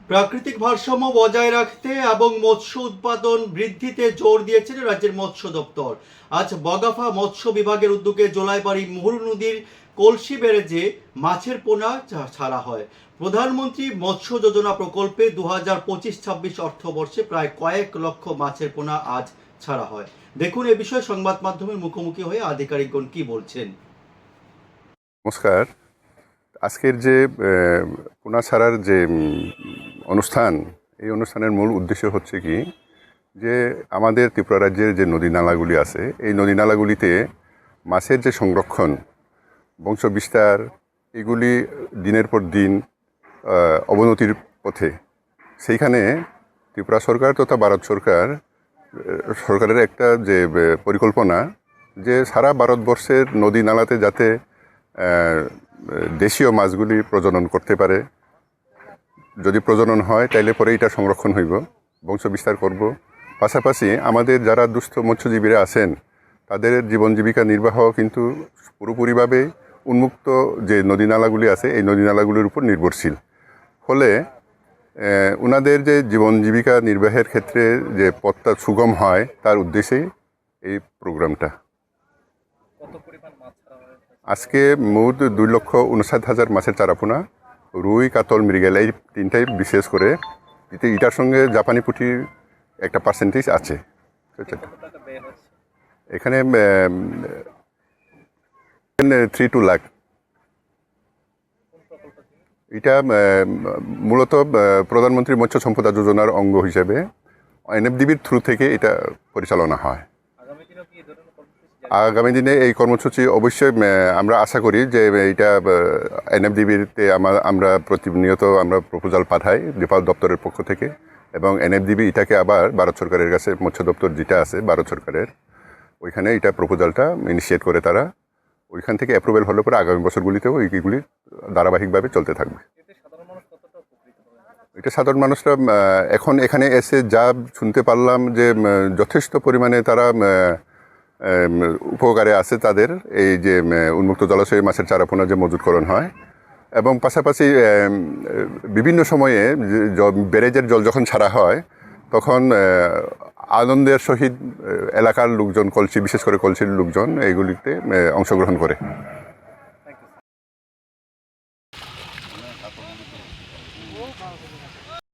প্রাকৃতিক ভারসাম্য বজায় রাখতে এবং মৎস্য উৎপাদন বৃদ্ধিতে জোর দিয়েছেন রাজ্যের মৎস্য দপ্তর। আজ বগাফা মৎস্য বিভাগের উদ্যোগে জোলাইবাড়ি মুহুরী নদীর কলসি ব্যারেজে মাছের পোনা ছাড়া হয়। প্রধানমন্ত্রী মৎস্য যোজনা প্রকল্পে 2025-26 অর্থবর্ষে প্রায় কয়েক লক্ষ মাছের পোনা আজ ছাড়া হয়। দেখুন এ বিষয়ে সংবাদ মাধ্যমের মুখোমুখি হয়ে আধিকারিকগণ কি বলছেন। নমস্কার। আজকের যে পোনা ছাড়ার যে অনুষ্ঠান, এই অনুষ্ঠানের মূল উদ্দেশ্য হচ্ছে কি যে আমাদের ত্রিপুরা রাজ্যের যে নদী নালাগুলি আছে, এই নদী নালাগুলিতে মাছের যে সংরক্ষণ, বংশ বিস্তার, এগুলি দিনের পর দিন অবনতির পথে। সেইখানে ত্রিপুরা সরকার তথা ভারত সরকারের একটা যে পরিকল্পনা যে সারা ভারতবর্ষের নদী নালাতে যাতে দেশীয় মাছগুলি প্রজনন করতে পারে, যদি প্রজনন হয় তাইলে পরে এটা সংরক্ষণ হইব, বংশ বিস্তার করব। পাশাপাশি আমাদের যারা দুস্থ মৎস্যজীবীরা আছেন তাদের জীবন জীবিকা নির্বাহ কিন্তু পুরোপুরিভাবে উন্মুক্ত যে নদী নালাগুলি আছে এই নদী নালাগুলির উপর নির্ভরশীল। ফলে ওনাদের যে জীবন জীবিকা নির্বাহের ক্ষেত্রে যে পথটা সুগম হয় তার উদ্দেশ্যেই এই প্রোগ্রামটা। আজকে মোট 2,59,000 মাছের চারাপোনা, রুই, কাতল, মৃগেল, এই তিনটাই বিশেষ করে এটার সঙ্গে জাপানি পুঁটির একটা পার্সেন্টেজ আছে। এখানে 3-2 লাখ। এটা মূলত প্রধানমন্ত্রী মৎস্য সম্পদা যোজনার অঙ্গ হিসেবে এনএফডিবির থ্রু থেকে এটা পরিচালনা হয়। আগামী দিনে এই কর্মসূচি অবশ্যই আমরা আশা করি যে এটা এনএফডিবিতে আমরা প্রতিনিয়ত আমরা প্রপোজাল পাঠাই ডিপার্ট দপ্তরের পক্ষ থেকে, এবং এনএফডিবি এটাকে আবার ভারত সরকারের কাছে, মৎস্য দপ্তর যেটা আছে ভারত সরকারের, ওইখানে এটা প্রপোজালটা ইনিশিয়েট করে তারা ওইখান থেকে অ্যাপ্রুভেল হলে পরে আগামী বছরগুলিতেও এইগুলি ধারাবাহিকভাবে চলতে থাকবে। এটা সাধারণ মানুষরা এখন এখানে এসে যা শুনতে পারলাম যে যথেষ্ট পরিমাণে তারা উপকারে আছে তাদের এই যে উন্মুক্ত জলাশয়ে মাছের চারাপোনা যে মজুতকরণ হয়, এবং পাশাপাশি বিভিন্ন সময়ে ব্যারেজের জল যখন ছাড়া হয় তখন আনন্দের সহিত এলাকার লোকজন, বিশেষ করে কলসির লোকজন এইগুলিতে অংশগ্রহণ করে।